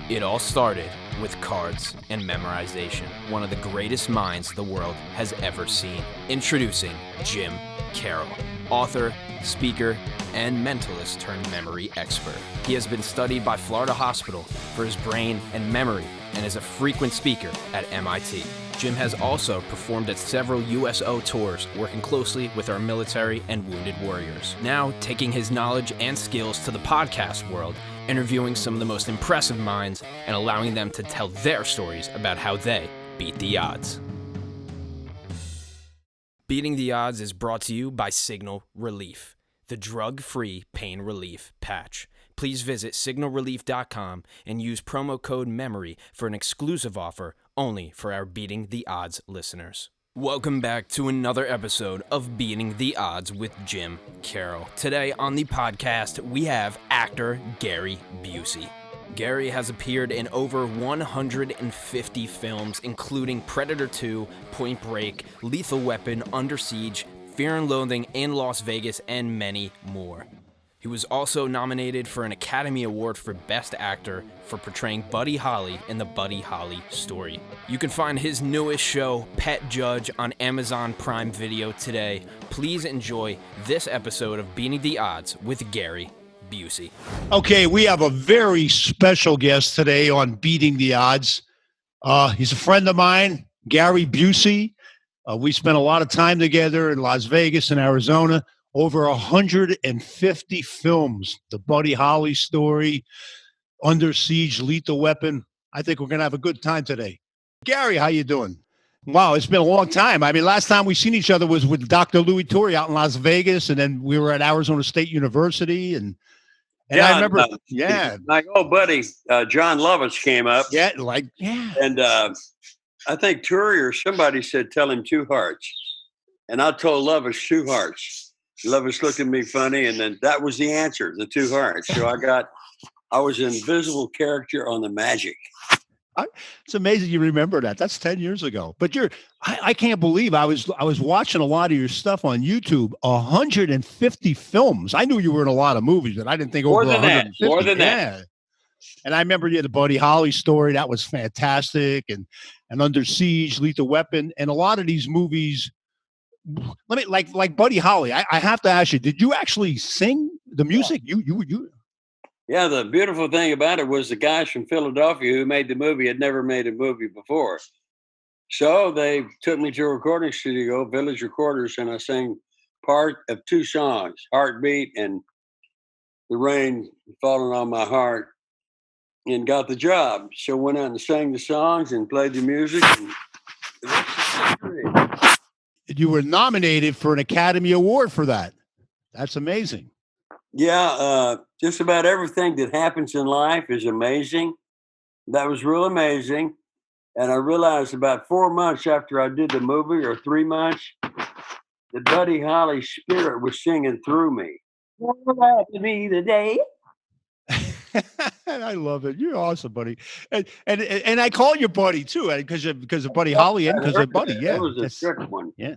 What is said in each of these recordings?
It all started with cards and memorization, one of the greatest minds the world has ever seen. Introducing Jim Karol, author, speaker, and mentalist turned memory expert. He has been studied by Florida Hospital for his brain and memory and is a frequent speaker at MIT. Jim has also performed at several USO tours, working closely with our military and wounded warriors. Now, taking his knowledge and skills to the podcast world, interviewing some of the most impressive minds and allowing them to tell their stories about how they beat the odds. Beating the Odds is brought to you by Signal Relief, the drug-free pain relief patch. Please visit signalrelief.com and use promo code MEMORY for an exclusive offer only for our Beating the Odds listeners. Welcome back to another episode of Beating the Odds with Jim Karol. Today on the podcast, we have actor Gary Busey. Gary has appeared in over 150 films, including Predator 2, Point Break, Lethal Weapon, Under Siege, Fear and Loathing in Las Vegas, and many more. He was also nominated for an Academy Award for Best Actor for portraying Buddy Holly in the Buddy Holly story. You can find his newest show, Pet Judge, on Amazon Prime Video today. Please enjoy this episode of Beating the Odds with Gary Busey. Okay, we have a very special guest today on Beating the Odds. He's a friend of mine, Gary Busey. We spent a lot of time together in Las Vegas and Arizona. Over 150 films, the Buddy Holly story, Under Siege, Lethal Weapon. I think we're going to have a good time today. Gary, how you doing? Wow, it's been a long time. I mean, last time we seen each other was with Dr. Louis Torrey out in Las Vegas, and then we were at Arizona State University. And yeah, I remember, my old buddy, John Lovitz came up. And I think Torrey or somebody said, tell him 2 hearts. And I told Lovitz 2 hearts. Lovitz looked at me funny, and then that was the answer, the 2 hearts. So I was an invisible character on the Magic. It's amazing you remember that. That's 10 years ago. But I can't believe I was watching a lot of your stuff on YouTube. 150 films. I knew you were in a lot of movies, but I didn't think more over than 150. That. More than that. And I remember the Buddy Holly story. That was fantastic. And Under Siege, Lethal Weapon, and a lot of these movies. Let me like Buddy Holly. I have to ask you, did you actually sing the music? You. Yeah, the beautiful thing about it was the guys from Philadelphia who made the movie had never made a movie before. So they took me to a recording studio, Village Recorders, and I sang part of 2 songs, Heartbeat and The Rain Falling on My Heart, and got the job. So went out and sang the songs and played the music. You were nominated for an Academy Award for that. That's amazing. Yeah, just about everything that happens in life is amazing. That was real amazing. And I realized about 4 months after I did the movie, or 3 months, the Buddy Holly spirit was singing through me. What to be the day? I love it. You're awesome, buddy. And I call you Buddy too, because of Buddy Holly and because of Buddy. Yeah, that was a trick one. Yeah.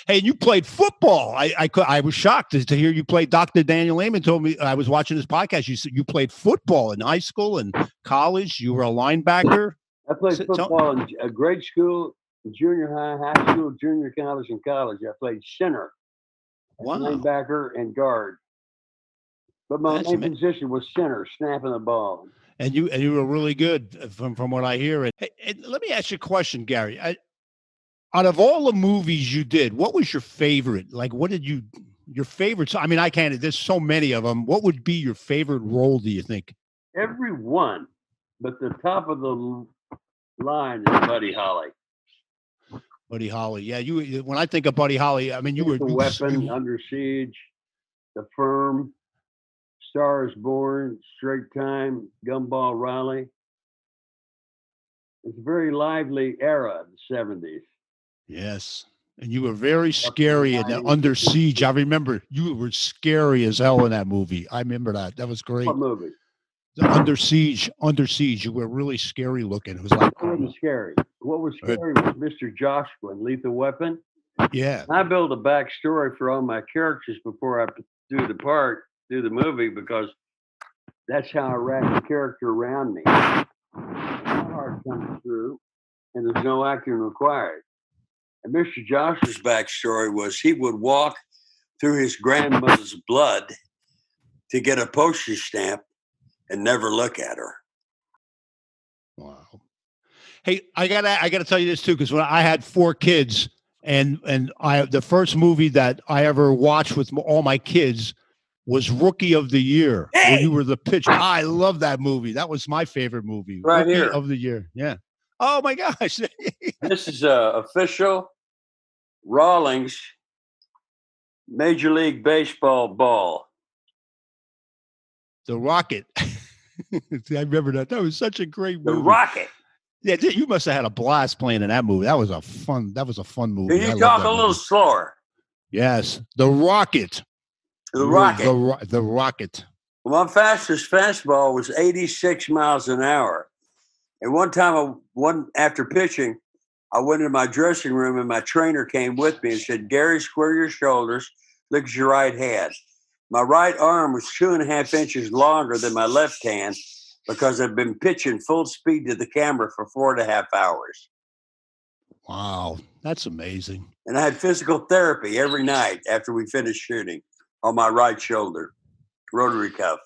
Hey, and you played football. I was shocked to hear you play. Dr. Daniel Amen told me, I was watching this podcast. You said you played football in high school and college. You were a linebacker. I played football in a grade school, junior high school, junior college, and college. I played center, linebacker, and guard. But my main position was center, snapping the ball. And you were really good from what I hear. And let me ask you a question, Gary. Out of all the movies you did, what was your favorite? Like, your favorite? I mean, there's so many of them. What would be your favorite role, do you think? Every one, but the top of the line is Buddy Holly. Buddy Holly. Yeah, when I think of Buddy Holly, I mean, you were The Weapon, Under Siege, The Firm, Stars Born, Straight Time, Gumball Raleigh. It's a very lively era, the 70s. Yes. And you were very scary in Under Siege. I remember you were scary as hell in that movie. I remember that. That was great. What movie? Under Siege. You were really scary looking. It was like. It wasn't scary. What was scary was Mr. Joshua in Lethal Weapon. Yeah. I built a backstory for all my characters before I do the movie, because That's how I wrap the character around me. My heart comes through, and there's no acting required. And Mr. Josh's backstory was he would walk through his grandmother's blood to get a postage stamp and never look at her. Wow. Hey, I gotta tell you this too, because when I had 4 kids, and the first movie that I ever watched with all my kids was Rookie of the Year, where you were the pitcher. I love that movie. That was my favorite movie. Right Rookie here. of the Year. Yeah. Oh my gosh. This is official Rawlings Major League Baseball ball. The Rocket. I remember that. That was such a great movie. The Rocket. Yeah, you must have had a blast playing in that movie. That was a fun movie. Can you talk a little slower? Yes. The Rocket. The Rocket. The Rocket. Well, my fastest fastball was 86 miles an hour. And one time, after pitching, I went into my dressing room and my trainer came with me and said, Gary, square your shoulders, look at your right hand. My right arm was 2.5 inches longer than my left hand because I've been pitching full speed to the camera for 4.5 hours. Wow, that's amazing. And I had physical therapy every night after we finished shooting on my right shoulder, rotary cuff.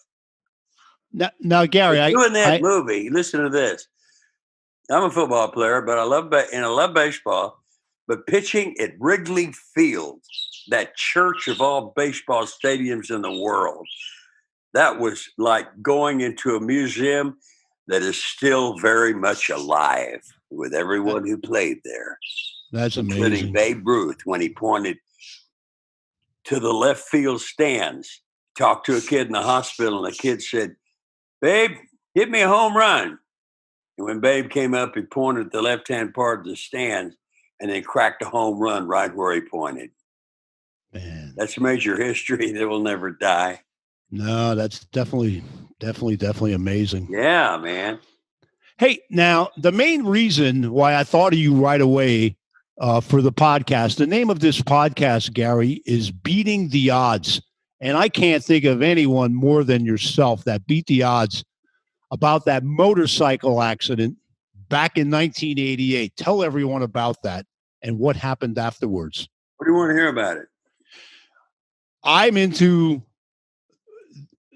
Now Gary, doing that movie, listen to this. I'm a football player, but I love baseball. But pitching at Wrigley Field, that church of all baseball stadiums in the world, that was like going into a museum that is still very much alive with everyone who played there. That's amazing. Including Babe Ruth when he pointed to the left field stands, talked to a kid in the hospital, and the kid said, Babe, hit me a home run. And when Babe came up, he pointed at the left-hand part of the stands and then cracked a home run right where he pointed. Man, that's major history that will never die. No, that's definitely amazing. Yeah, man. Hey, now the main reason why I thought of you right away for the podcast, the name of this podcast, Gary, is Beating the Odds. And I can't think of anyone more than yourself that beat the odds about that motorcycle accident back in 1988. Tell everyone about that and what happened afterwards. What do you want to hear about it? I'm into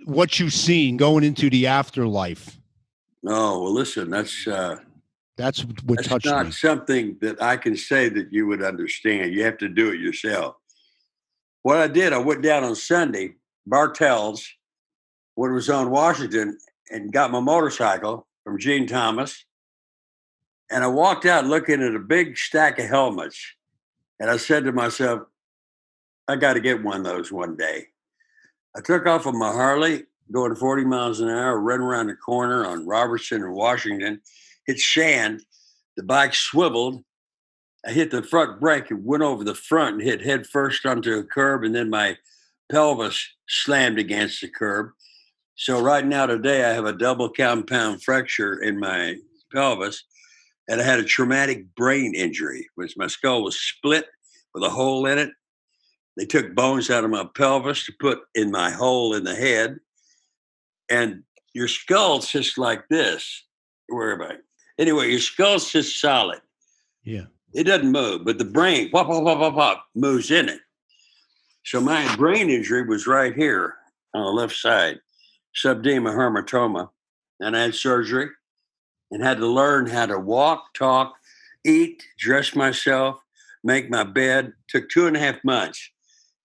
what you've seen going into the afterlife. Oh, well, listen, that's what touched not me. Something that I can say that you would understand. You have to do it yourself. What I did, I went down on Sunday, Bartell's, when it was on Washington, and got my motorcycle from Gene Thomas. And I walked out looking at a big stack of helmets. And I said to myself, I got to get one of those one day. I took off on my Harley, going 40 miles an hour, ran around the corner on Robertson and Washington, hit sand. The bike swiveled. I hit the front brake and went over the front and hit head first onto a curb. And then my pelvis slammed against the curb. So right now today, I have a double compound fracture in my pelvis, and I had a traumatic brain injury, which my skull was split with a hole in it. They took bones out of my pelvis to put in my hole in the head, and your skull sits like this. Where am I? Anyway, your skull sits solid. Yeah. It doesn't move, but the brain, pop, pop, pop, pop, pop, moves in it. So my brain injury was right here on the left side. Subdema hematoma, and I had surgery and had to learn how to walk, talk, eat, dress myself, make my bed. Took 2.5 months.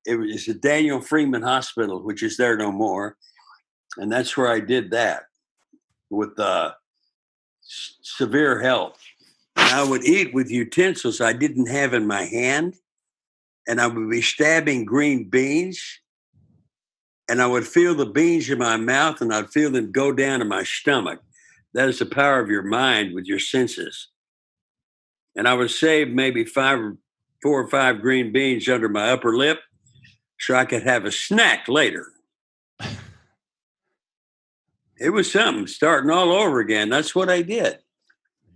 It was at Daniel Freeman Hospital, which is there no more. And that's where I did that with severe health. And I would eat with utensils I didn't have in my hand, and I would be stabbing green beans. And I would feel the beans in my mouth, and I'd feel them go down to my stomach. That is the power of your mind with your senses. And I would save maybe 4 or 5 green beans under my upper lip so I could have a snack later. It was something, starting all over again. That's what I did.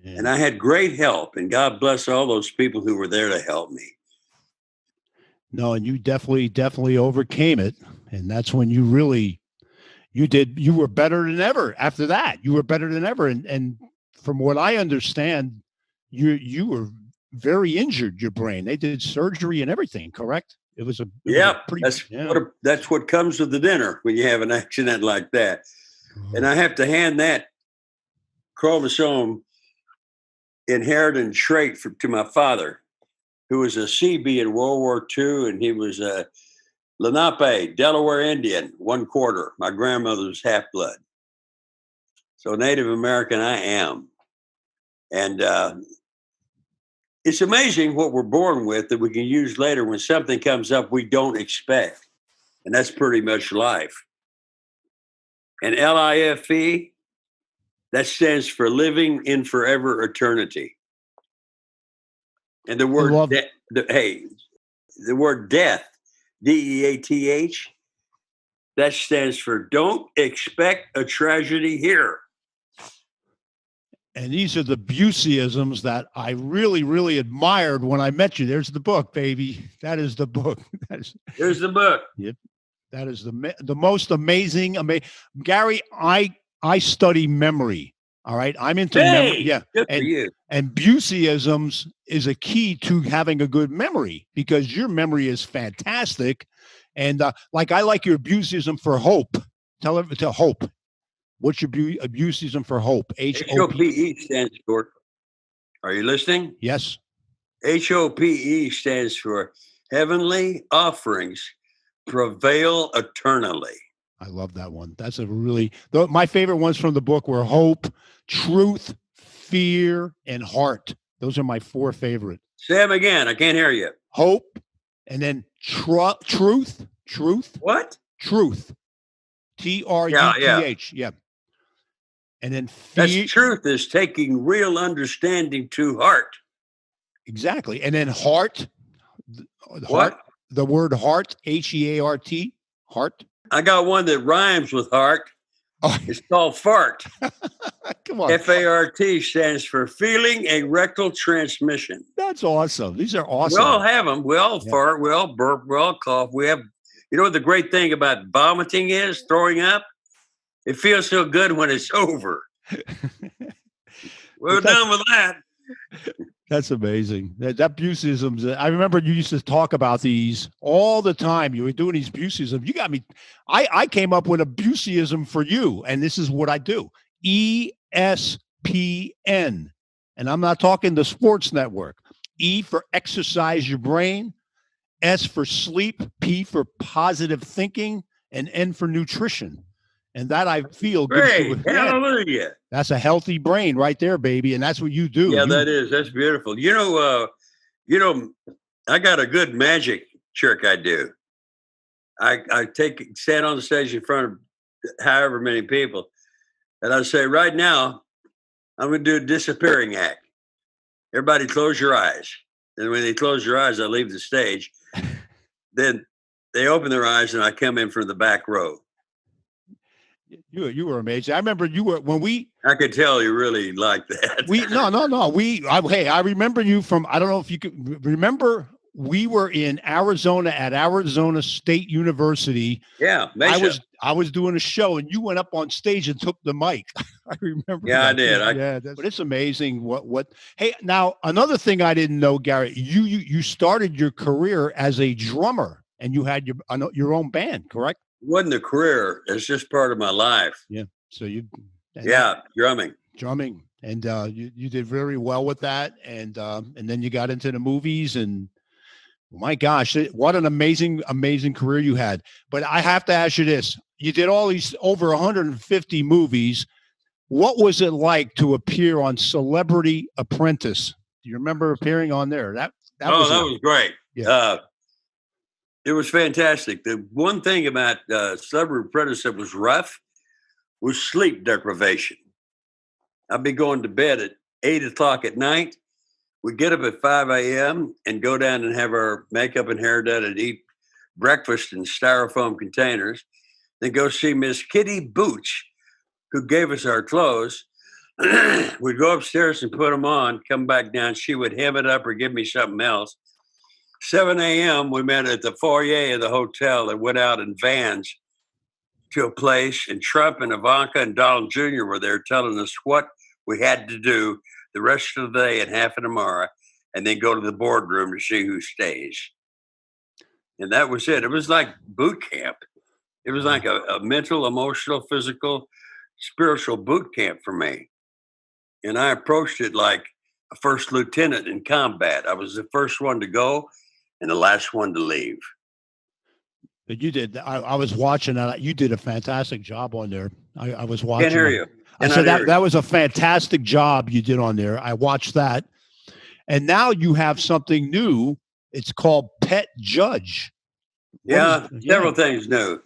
Yeah. And I had great help, and God bless all those people who were there to help me. No, and you definitely overcame it. And that's when you really You were better than ever after that. You were better than ever. And from what I understand, you were very injured, your brain. They did surgery and everything, correct? It was a pretty, that's what comes with the dinner when you have an accident like that. And I have to hand that chromosome inheritance trait to my father, who was a CB in World War II, and he was a Lenape, Delaware Indian, 1/4. My grandmother was half-blood. So Native American I am. And it's amazing what we're born with that we can use later when something comes up we don't expect. And that's pretty much life. And LIFE, that stands for living in forever eternity. And the word, the word death, DEATH, that stands for don't expect a tragedy here. And these are the Buseyisms that I really, really admired when I met you. There's the book, baby. That is the book. There's the book. Yep. That is the most amazing. Gary, I study memory. All right. I'm into memory. Yeah. Good for you. And Buseyisms is a key to having a good memory because your memory is fantastic. And I like your Buseyism for hope. Tell it to hope. What's your Buseyism for hope? HOPE stands for, are you listening? Yes. HOPE stands for heavenly offerings prevail eternally. I love that one. That's my favorite ones from the book were hope, truth, fear, and heart. Those are my 4 favorite. Say them again. I can't hear you. Hope, and then truth. What? Truth. TRUTH. Yeah. And then fear. That's truth is taking real understanding to heart. Exactly. And then heart. What? The word heart, HEART, heart. I got one that rhymes with heart. Oh. It's called fart. Come on. FART stands for feeling a rectal transmission. That's awesome. These are awesome. We all have them. We all fart. We all burp. We all cough. We have, you know what the great thing about vomiting is? Throwing up? It feels so good when it's over. We're done with that. That's amazing. That Buseyisms. I remember you used to talk about these all the time. You were doing these Buseyisms. You got me. I came up with a Buseyism for you, and this is what I do. ESPN. And I'm not talking the sports network. E for exercise your brain. S for sleep. P for positive thinking. And N for nutrition. And that I feel great. Hallelujah. That's a healthy brain right there, baby. And that's what you do. Yeah, that is. That's beautiful. You know, I got a good magic trick I do. I stand on the stage in front of however many people, and I say, right now, I'm going to do a disappearing act. Everybody close your eyes. And when they close your eyes, I leave the stage. Then they open their eyes and I come in from the back row. You were amazing. I remember I could tell you really liked that. I remember you from, I don't know if you could remember, we were in Arizona at Arizona State University. Yeah. Mesa. I was doing a show and you went up on stage and took the mic. I remember. Yeah, I did. But it's amazing what, hey, now another thing I didn't know, Gary, you started your career as a drummer and you had your own band, correct? It wasn't a career. It's just part of my life. Yeah. So drumming. And you did very well with that. And then you got into the movies and my gosh, what an amazing career you had. But I have to ask you this. You did all these over 150 movies. What was it like to appear on Celebrity Apprentice? Do you remember appearing on there? That was great. Yeah. It was fantastic. The one thing about Celebrity Apprentice that was rough was sleep deprivation. I'd be going to bed at 8:00 at night. We'd get up at 5 a.m. and go down and have our makeup and hair done and eat breakfast in styrofoam containers. Then go see Miss Kitty Booch, who gave us our clothes. We'd go upstairs and put them on, come back down. She would hem it up or give me something else. 7 a.m., we met at the foyer of the hotel and went out in vans to a place, and Trump and Ivanka and Donald Jr. were there telling us what we had to do the rest of the day and half of tomorrow, and then go to the boardroom to see who stays. And that was it. It was like boot camp. It was like a mental, emotional, physical, spiritual boot camp for me. And I approached it like a first lieutenant in combat. I was the first one to go and the last one to leave. But you did. I was watching that. You did a fantastic job on there. I was watching. Can't hear you. I said that was a fantastic job you did on there. I watched that. And now you have something new. It's called Pet Judge. Several things new.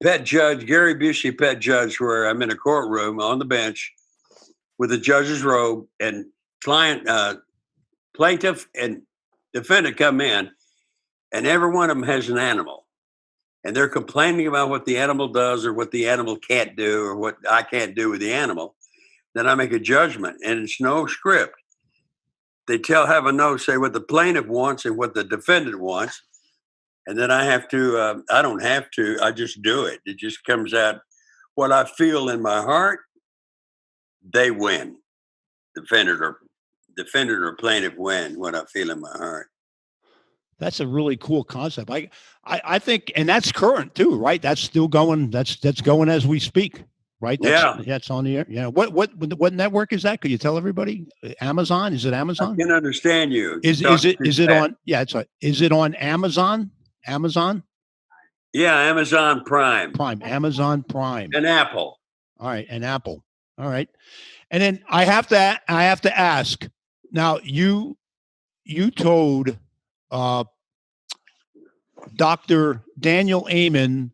Pet Judge, Gary Busey Pet Judge, where I'm in a courtroom on the bench with a judge's robe, and plaintiff and defendant come in, and every one of them has an animal. And they're complaining about what the animal does or what the animal can't do or what I can't do with the animal. Then I make a judgment, and it's no script. They have a note, say what the plaintiff wants and what the defendant wants. And then I have to, I don't have to, I just do it. It just comes out what I feel in my heart. They win. Defendant or plaintiff win what I feel in my heart. That's a really cool concept. I think, and that's current too, right? That's still going. That's going as we speak, right? That's on the air. Yeah. What network is that? Could you tell everybody? Amazon? Is it Amazon? I can understand you. Is it on? Yeah, it's on. Is it on Amazon? Amazon? Yeah, Amazon Prime. Amazon Prime. And Apple. All right, and Apple. All right. And then I have to ask. Now you told Dr. Daniel Amen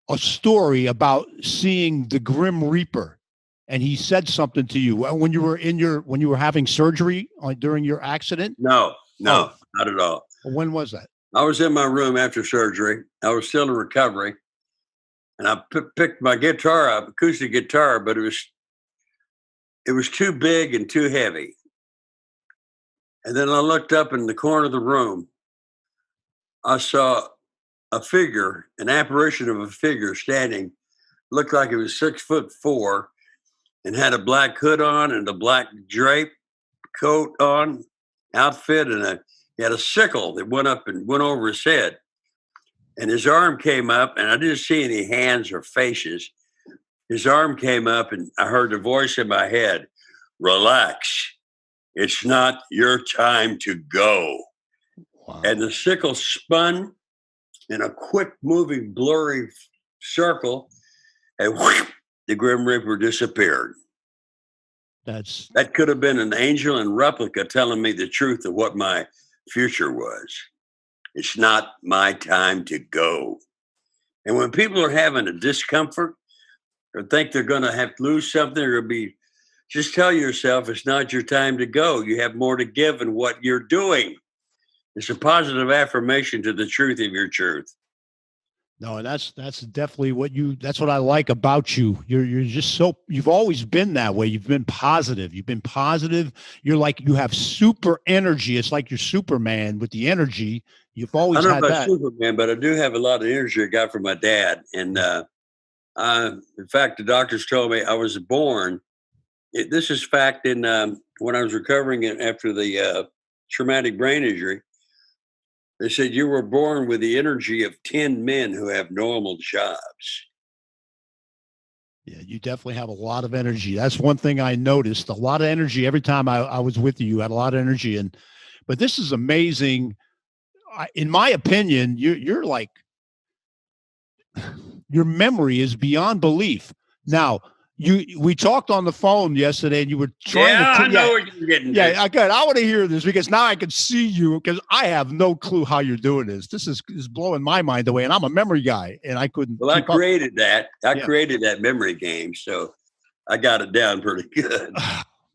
a story about seeing the Grim Reaper, and he said something to you when you were having surgery during your accident. No, not at all. When was that? I was in my room after surgery. I was still in recovery, and I picked my guitar up, acoustic guitar, but it was too big and too heavy. And then I looked up in the corner of the room. I saw a figure, an apparition of a figure standing, looked like it was 6'4", and had a black hood on and a black drape coat on, outfit, and he had a sickle that went up and went over his head. And his arm came up, and I didn't see any hands or faces. His arm came up, and I heard the voice in my head, "Relax. It's not your time to go." Wow. And the sickle spun in a quick moving, blurry circle, and whoosh, the Grim Reaper disappeared. That could have been an angel in replica telling me the truth of what my future was. It's not my time to go. And when people are having a discomfort or think they're going to have to lose something or just tell yourself it's not your time to go. You have more to give in what you're doing. It's a positive affirmation to the truth of your truth. No, and that's definitely that's what I like about you. You're just you've always been that way. You've been positive. You're like, you have super energy. It's like you're Superman with the energy. You've always had that. I don't know about Superman, but I do have a lot of energy I got from my dad. And in fact, the doctors told me I was born. This is fact when I was recovering after the traumatic brain injury. They said you were born with the energy of 10 men who have normal jobs. Yeah, you definitely have a lot of energy. That's one thing I noticed. A lot of energy every time I was with you. You had a lot of energy. But this is amazing. In my opinion, you're like, your memory is beyond belief. Now, we talked on the phone yesterday, and you were trying to. I know what you're getting. Yeah, I want to hear this because now I can see you, because I have no clue how you're doing this. This is blowing my mind away, and I'm a memory guy, and I couldn't. Well, I created that. I created that memory game, so I got it down pretty good.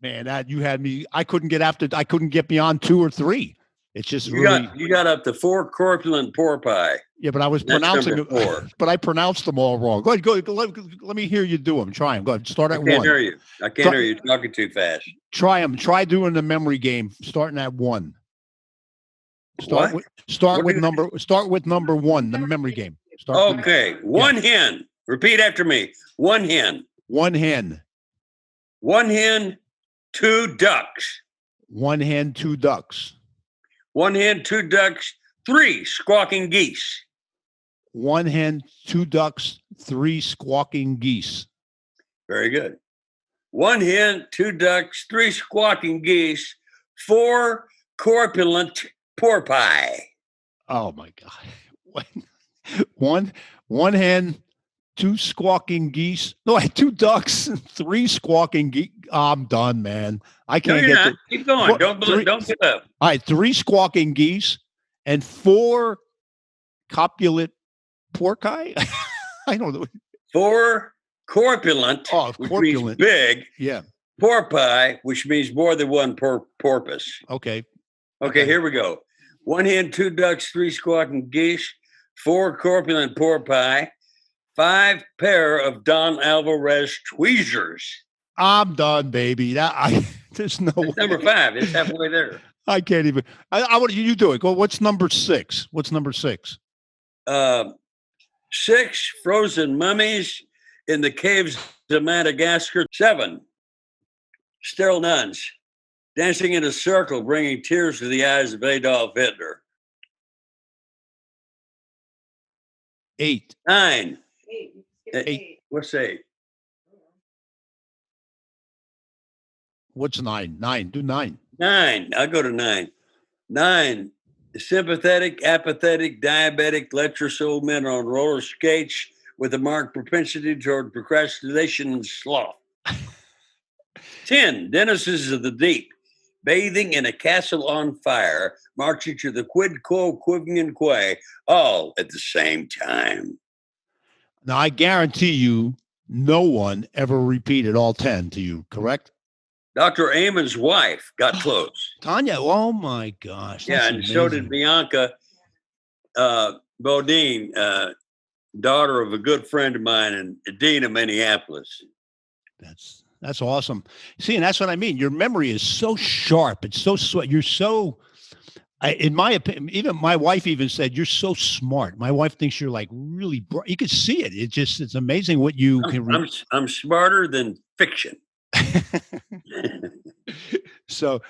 Man, that you had me. I couldn't get beyond 2 or 3. It's just you got up to 4 corpulent porpoise. Yeah, but I was pronouncing it. But I pronounced them all wrong. Go ahead. Let me hear you do them. Try them. Go ahead. Start at 1. I can't hear you. I can't hear you talking too fast. Try them. Try doing the memory game. Starting at 1. Start with number 1. The memory game. Okay. One hen. Repeat after me. 1 hen. 1 hen. 1 hen, 2 ducks. 1 hen, 2 ducks. 1 hen, 2 ducks, 3 squawking geese. 1 hen, 2 ducks, 3 squawking geese. Very good. 1 hen, 2 ducks, 3 squawking geese, 4 corpulent porpoise. Oh my God. One hen, 2 squawking geese. No, I had 2 ducks, 3 squawking geese. I'm done, man. I can't No, you're get not. Keep going. Don't give up. All right, 3 squawking geese and 4 copulate porci. I don't know. 4 corpulent, which means big. Yeah. Porpoise, which means more than one porpoise. Okay. Okay, here we go. 1 hen, 2 ducks, 3 squawking geese, 4 corpulent porpoise, 5 pair of Don Alvarez tweezers. I'm done, baby. There's no way. Number 5. It's halfway there. I can't even. I want you do it. Go. What's number 6? What's number 6? 6 frozen mummies in the caves of Madagascar. 7 sterile nuns dancing in a circle, bringing tears to the eyes of Adolf Hitler. 8. 9. 8. What's 8? What's 9? 9. Do 9. 9. I'll go to 9. 9. Sympathetic, apathetic, diabetic, lecherous old men on roller skates with a marked propensity toward procrastination and sloth. 10. Denizens of the deep, bathing in a castle on fire, marching to the quid quo, quiving and quay, all at the same time. Now, I guarantee you no one ever repeated all 10 to you, correct? Dr. Amon's wife got close. Tanya, oh my gosh. Yeah, and so did Bianca Bodine, daughter of a good friend of mine in Edina, Minneapolis. That's awesome. See, and that's what I mean. Your memory is so sharp. It's so you're so. In my opinion, even my wife even said you're so smart. My wife thinks you're like really bright. You can see it. It's amazing what you can. I'm smarter than fiction. So,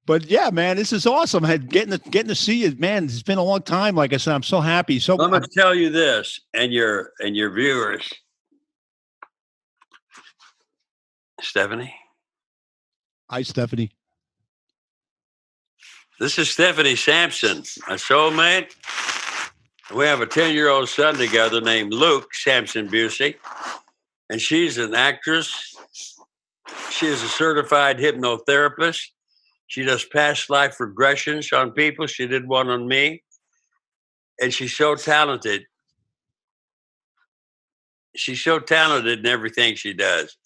but yeah, man, this is awesome. Getting to see you, man. It's been a long time. Like I said, I'm so happy. So I'm going to tell you this, and your viewers, Steffanie. Hi, Steffanie. This is Steffanie Sampson, a soulmate. We have a 10-year-old son together named Luke Sampson Busey, and she's an actress. She is a certified hypnotherapist. She does past life regressions on people. She did one on me. And she's so talented. She's so talented in everything she does.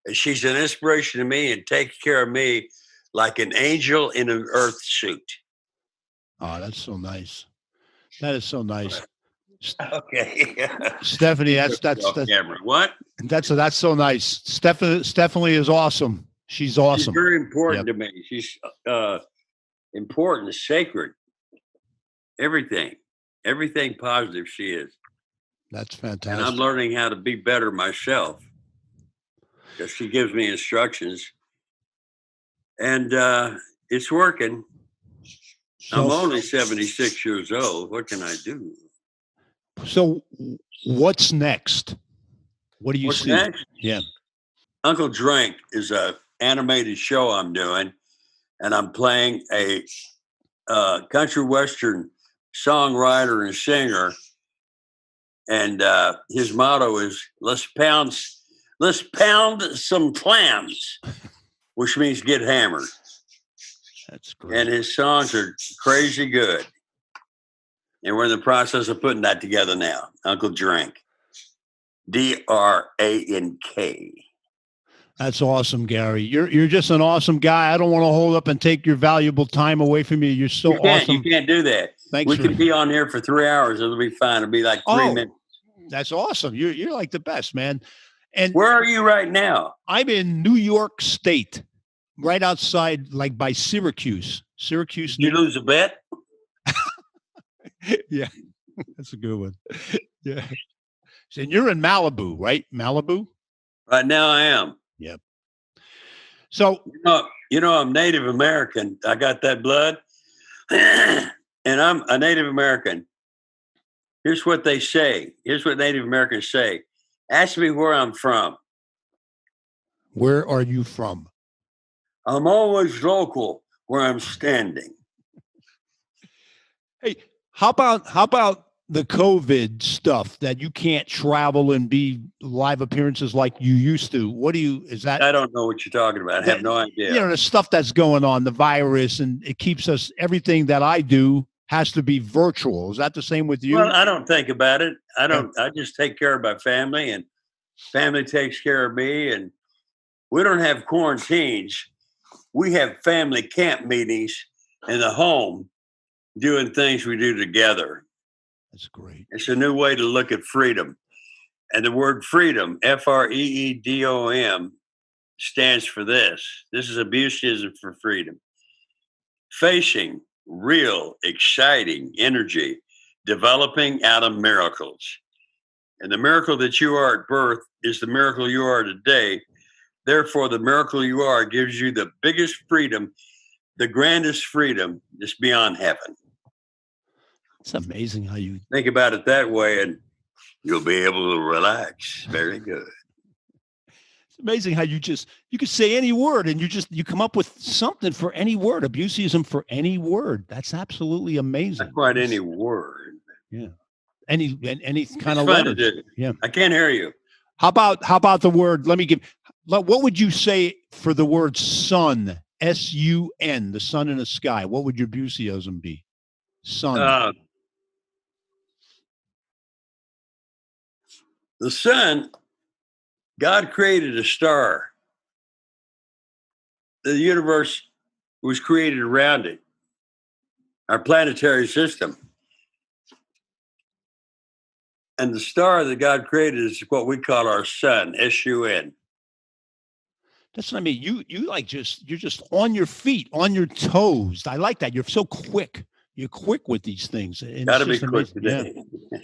And she's an inspiration to me and takes care of me like an angel in an earth suit. Oh, that's so nice. That is so nice. Okay. Steffanie, that's camera. What? That's so nice. Steffanie is awesome. She's awesome. She's very important to me. She's important, sacred. Everything positive she is. That's fantastic. And I'm learning how to be better myself because she gives me instructions, and it's working. I'm only 76 years old. What can I do? So what's next? What do you see? Next? Yeah. Uncle Drink is a animated show I'm doing, and I'm playing a country western songwriter and singer. And his motto is let's pound some clams, which means get hammered. That's great. And his songs are crazy good. And we're in the process of putting that together now. Uncle Drink. D-R-A-N-K. That's awesome, Gary. You're just an awesome guy. I don't want to hold up and take your valuable time away from you. You're so awesome. You can't do that. Thanks. We can be on here for 3 hours. It'll be fine. It'll be like 3 minutes. That's awesome. You're like the best, man. And where are you right now? I'm in New York State, right outside, like by Syracuse. Syracuse. You lose a bet? Yeah, that's a good one. Yeah. And you're in Malibu, right? Malibu? Right now I am. Yep. So, I'm Native American. I got that blood. And I'm a Native American. Here's what they say. Here's what Native Americans say. Ask me where I'm from. Where are you from? I'm always local where I'm standing. Hey, how about the COVID stuff that you can't travel and be live appearances like you used to? I don't know what you're talking about. I have no idea. The stuff that's going on, the virus, and it keeps us, everything that I do has to be virtual. Is that the same with you? Well, I don't think about it. I just take care of my family, and family takes care of me, and we don't have quarantines. We have family camp meetings in the home doing things we do together. That's great. It's a new way to look at freedom. And the word freedom, FREEDOM, stands for this. This is a Buseyism for freedom. Facing real, exciting energy, developing out of miracles. And the miracle that you are at birth is the miracle you are today. Therefore, the miracle you are gives you the biggest freedom, the grandest freedom, just beyond heaven. It's amazing how you think about it that way, and you'll be able to relax. Very good. It's amazing how you could say any word and you come up with something for any word, a Buseyism for any word. That's absolutely amazing. Not quite any word. Yeah. Any kind of letters. Yeah. I can't hear you. How about the word? What would you say for the word sun? S-U-N, the sun in the sky. What would your Buseyism be? Sun. The sun, God created a star. The universe was created around it. Our planetary system. And the star that God created is what we call our sun, S-U-N. That's what I mean. You're just on your feet, on your toes. I like that. You're so quick. You're quick with these things. Got to be quick today. Yeah.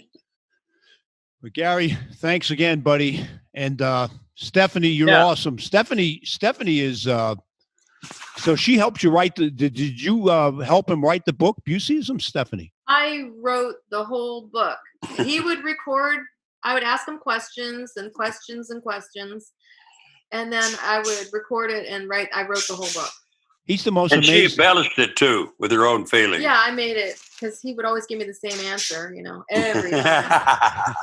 But Gary, thanks again, buddy. And Steffanie, you're awesome. Steffanie is so she helped you write did you help him write the book, Buseyism, Steffanie? I wrote the whole book. He would record, I would ask him questions and questions and questions. And then I would record it and I wrote the whole book. He's the most amazing. And she embellished it too with her own feelings. Yeah, I made it because he would always give me the same answer, every time.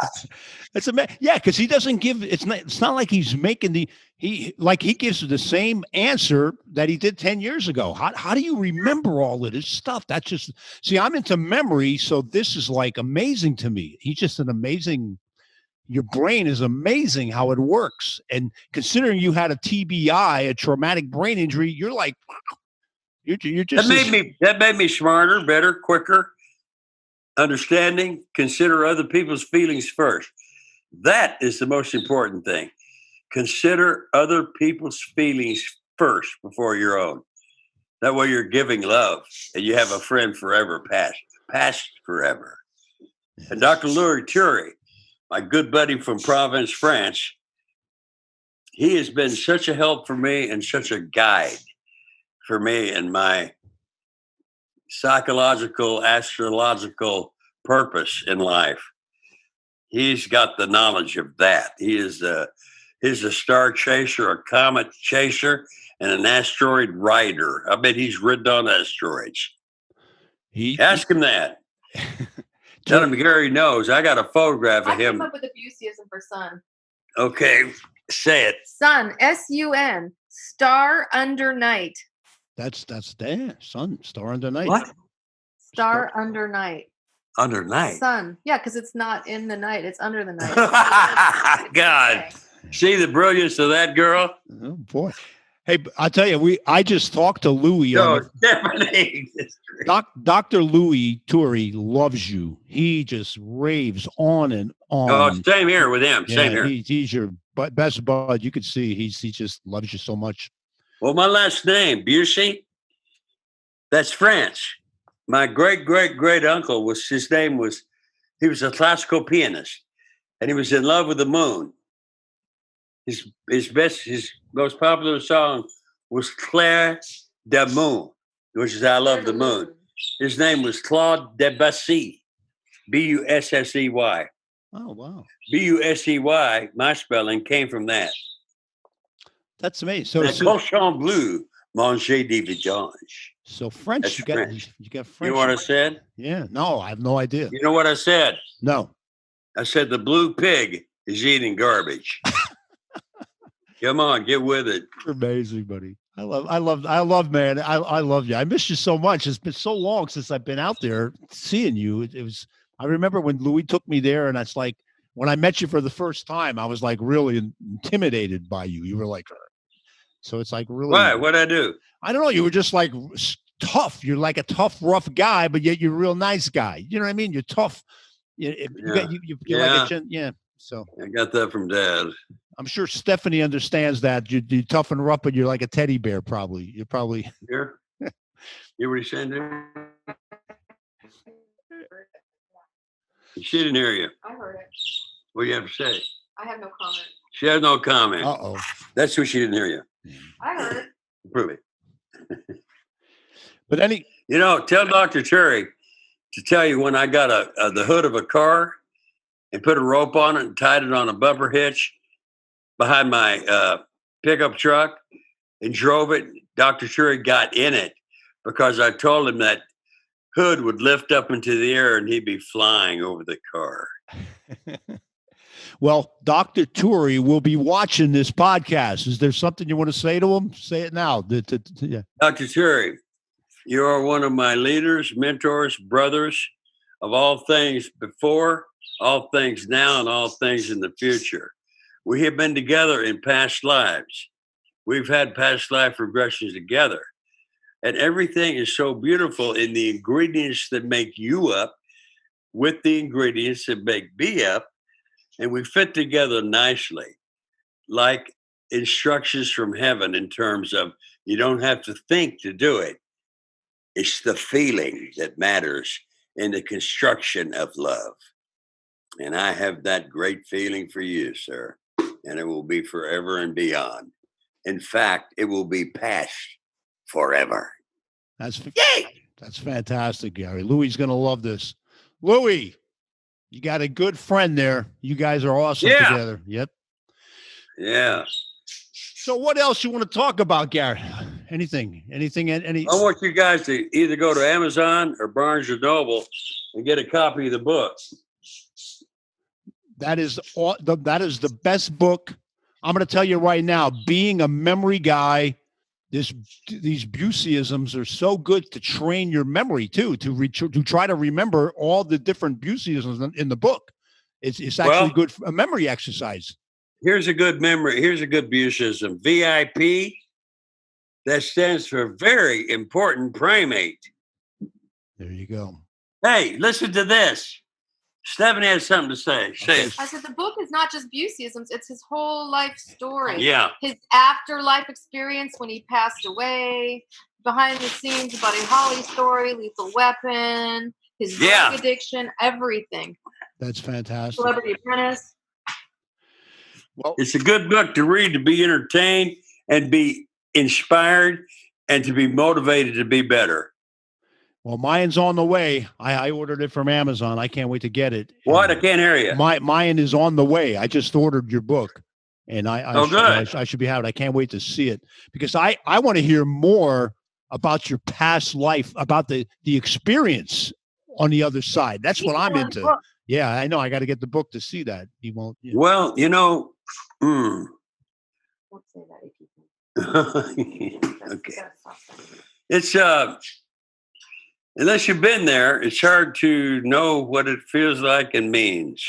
It's amazing. Yeah, because he doesn't give. It's not like he's making he gives the same answer that he did 10 years ago. How do you remember all of this stuff? That's just I'm into memory, so this is like amazing to me. He's just an amazing. Your brain is amazing how it works. And considering you had a TBI, a traumatic brain injury, you're like, you're just. That made me smarter, better, quicker, understanding, consider other people's feelings first. That is the most important thing. Consider other people's feelings first before your own. That way you're giving love and you have a friend forever, past forever. And Dr. Louis Thury, my good buddy from Provence, France, he has been such a help for me and such a guide for me in my psychological, astrological purpose in life. He's got the knowledge of that. He's a star chaser, a comet chaser, and an asteroid rider. I bet he's ridden on asteroids. Ask him that. Tell him Gary knows. I got a photograph of him. I came up with a Buseyism for sun. Okay, say it. Sun, S-U-N, star under night. That's there. Sun, star under night. What? Star under night. Under night? Sun. Yeah, because it's not in the night. It's under the night. God. See the brilliance of that girl? Oh, boy. Hey, I'll tell you, I just talked to Louis. Definitely. Dr. Louis Thury loves you. He just raves on and on. Oh, same here with him. Yeah, same here. He's your best bud. You could see he just loves you so much. Well, my last name, Busey, that's French. My great uncle he was a classical pianist. and he was in love with the moon. His most popular song was Claire de Moon, which is I Love the Moon. His name was Claude Debussy, Bussey. Oh, wow. Bussey, my spelling came from that. That's amazing. So, Le cochon bleu, manger des vidanges. So French, That's you got French. You got French. You know what I said? Yeah. No, I have no idea. You know what I said? No. I said the blue pig is eating garbage. Come on, get with it. You're amazing, buddy. I love, man. I love you. I miss you so much. It's been so long since I've been out there seeing you. It was, I remember when Louis took me there, and it's like, when I met you for the first time, I was like really intimidated by you. You were like, so it's like really. Why? What'd I do? I don't know. You were just like tough. You're like a tough, rough guy, but yet you're a real nice guy. You know what I mean? You're tough. You're like a, So I got that from Dad. I'm sure Steffanie understands that. You tough and rough, but you're like a teddy bear. Probably. You're probably. Here. You what he's saying there? She didn't hear you. I heard it. What do you have to say? I have no comment. She has no comment. Uh-oh. That's who she didn't hear you. I heard it. Prove it. But tell Dr. Terry to tell you when I got the hood of a car and put a rope on it and tied it on a bumper hitch behind my pickup truck and drove it. Dr. Terry got in it because I told him that hood would lift up into the air and he'd be flying over the car. Well, Dr. Turi will be watching this podcast. Is there something you want to say to him? Say it now. Yeah. Dr. Turi, you are one of my leaders, mentors, brothers of all things before, all things now, and all things in the future. We have been together in past lives. We've had past life regressions together. And everything is so beautiful in the ingredients that make you up with the ingredients that make me up. And we fit together nicely, like instructions from heaven in terms of you don't have to think to do it. It's the feeling that matters in the construction of love. And I have that great feeling for you, sir. And it will be forever and beyond. In fact, it will be past forever. That's fantastic, Gary. Louis is going to love this. Louis, you got a good friend there. You guys are awesome together. Yep. Yeah. So what else you want to talk about, Gary? Anything? I want you guys to either go to Amazon or Barnes & Noble and get a copy of the book. That is the best book. I'm going to tell you right now, being a memory guy, these Buseyisms are so good to train your memory too, to try to remember all the different Buseyisms in the book. It's actually good for a memory exercise. Here's a good memory. Here's a good Buseyism. VIP. That stands for very important primate. There you go. Hey, listen to this. Steffanie has something to say. Say it. I said the book is not just Buseyisms, it's his whole life story. Yeah. His afterlife experience when he passed away, behind the scenes Buddy Holly story, Lethal Weapon, his drug addiction, everything. That's fantastic. Celebrity Apprentice. Well, it's a good book to read, to be entertained and be inspired and to be motivated to be better. Well, mine's on the way. I ordered it from Amazon. I can't wait to get it. What? I can't hear you. Mine is on the way. I just ordered your book, and good. I should be having. I can't wait to see it because I want to hear more about your past life, about the experience on the other side. That's what I'm into. Yeah, I know. I got to get the book to see that. He won't. Yeah. Well, Don't say that. Okay. It's unless you've been there, it's hard to know what it feels like and means.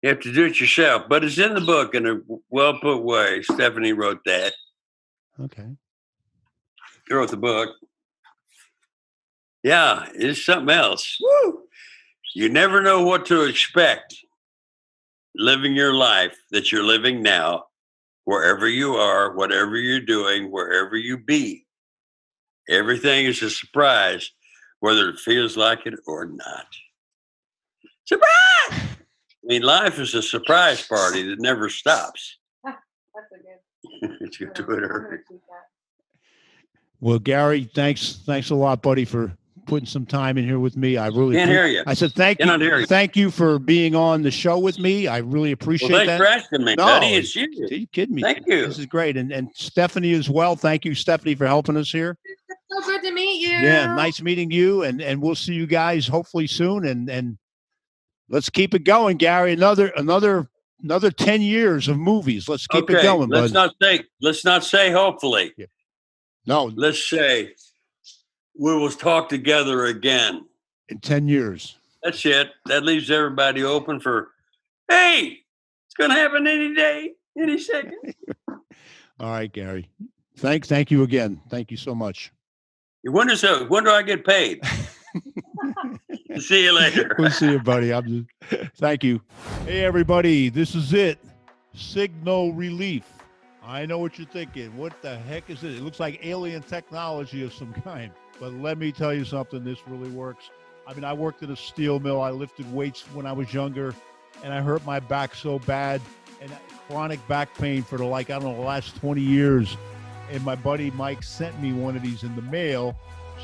You have to do it yourself, but it's in the book in a well put way. Steffanie wrote that. Okay. She wrote the book. Yeah, it's something else. Woo! You never know what to expect living your life that you're living now, wherever you are, whatever you're doing, wherever you be. Everything is a surprise, whether it feels like it or not. Surprise! mean, life is a surprise party that never stops. That's a good. It's your Twitter. Well, Gary, thanks a lot, buddy, for putting some time in here with me. I really Can't hear you. I said thank Cannot hear you. you. Thank you for being on the show with me. I really appreciate Well, thanks that. for asking me, No, buddy. It's you. Are you kidding me? Thank you. This is great. And Steffanie as well. Thank you, Steffanie, for helping us here. So good to meet you. Yeah, nice meeting you. And we'll see you guys hopefully soon. And let's keep it going, Gary. Another 10 years of movies. Let's keep it going, let's bud. not say hopefully. Yeah. No, Let's say we will talk together again. in 10 years. That's it. That leaves everybody open for, hey, it's going to happen any day, any second. All right, Gary. Thank you again. Thank you so much. When do I get paid? See you later. We'll see you, buddy. Thank you. Hey, everybody. This is it. Signal Relief. I know what you're thinking. What the heck is it? It looks like alien technology of some kind. But let me tell you something. This really works. I mean, I worked at a steel mill. I lifted weights when I was younger, and I hurt my back so bad, and chronic back pain for the last 20 years. And my buddy Mike sent me one of these in the mail,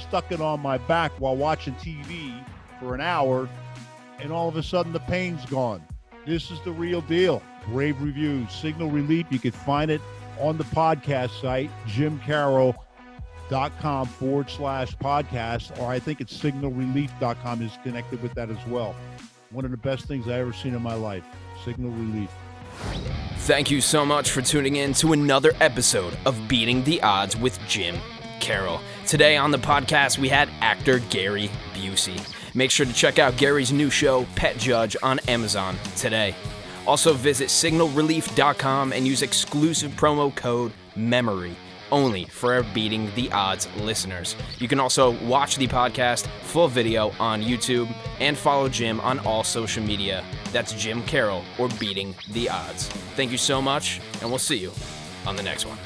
stuck it on my back while watching TV for an hour, and all of a sudden the pain's gone. This is the real deal. Rave reviews, Signal Relief. You can find it on the podcast site, jimkarol.com/podcast, or I think it's signalrelief.com is connected with that as well. One of the best things I ever seen in my life, Signal Relief. Thank you so much for tuning in to another episode of Beating the Odds with Jim Karol. Today on the podcast, we had actor Gary Busey. Make sure to check out Gary's new show, Pet Judge, on Amazon today. Also visit signalrelief.com and use exclusive promo code MEMORY, only for our Beating the Odds listeners. You can also watch the podcast full video on YouTube and follow Jim on all social media. That's Jim Karol or Beating the Odds. Thank you so much, and we'll see you on the next one.